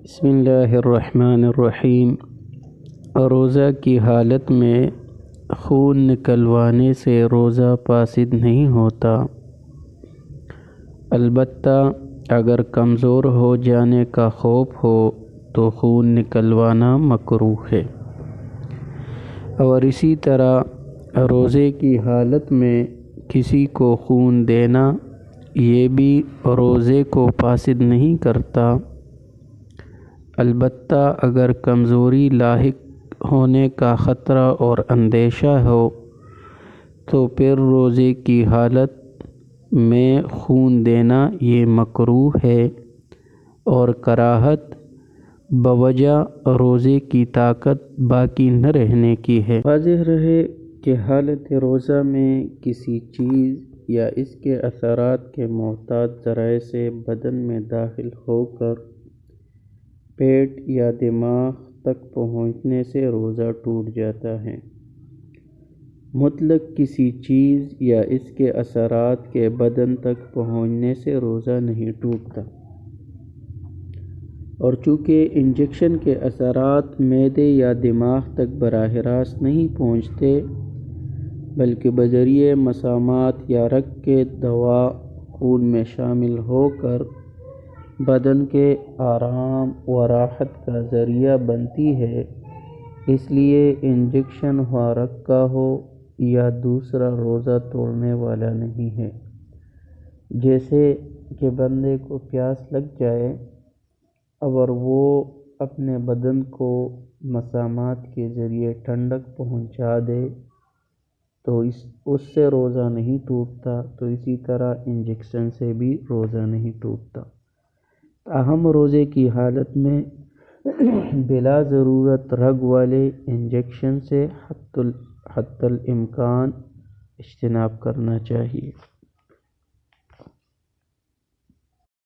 بسم اللہ الرحمن الرحیم۔ روزہ کی حالت میں خون نکلوانے سے روزہ فاسد نہیں ہوتا، البتہ اگر کمزور ہو جانے کا خوف ہو تو خون نکلوانا مکروہ ہے، اور اسی طرح روزے کی حالت میں کسی کو خون دینا یہ بھی روزے کو فاسد نہیں کرتا، البتہ اگر کمزوری لاحق ہونے کا خطرہ اور اندیشہ ہو تو پھر روزے کی حالت میں خون دینا یہ مکروہ ہے، اور کراہت بوجہ روزے کی طاقت باقی نہ رہنے کی ہے۔ واضح رہے کہ حالت روزہ میں کسی چیز یا اس کے اثرات کے محتاط ذرائع سے بدن میں داخل ہو کر پیٹ یا دماغ تک پہنچنے سے روزہ ٹوٹ جاتا ہے۔ مطلق کسی چیز یا اس کے اثرات کے بدن تک پہنچنے سے روزہ نہیں ٹوٹتا، اور چونکہ انجیکشن کے اثرات معدے یا دماغ تک براہ راست نہیں پہنچتے بلکہ بذریعہ مسامات یا رگ کے دوا خون میں شامل ہو کر بدن کے آرام و راحت کا ذریعہ بنتی ہے، اس لیے انجیکشن ہوا رگ کا ہو یا دوسرا روزہ توڑنے والا نہیں ہے۔ جیسے کہ بندے کو پیاس لگ جائے اور وہ اپنے بدن کو مسامات کے ذریعے ٹھنڈک پہنچا دے تو اس سے روزہ نہیں ٹوٹتا، تو اسی طرح انجیکشن سے بھی روزہ نہیں ٹوٹتا۔ تاہم روزے کی حالت میں بلا ضرورت رگ والے انجیکشن سے حتی الامکان اجتناب کرنا چاہیے۔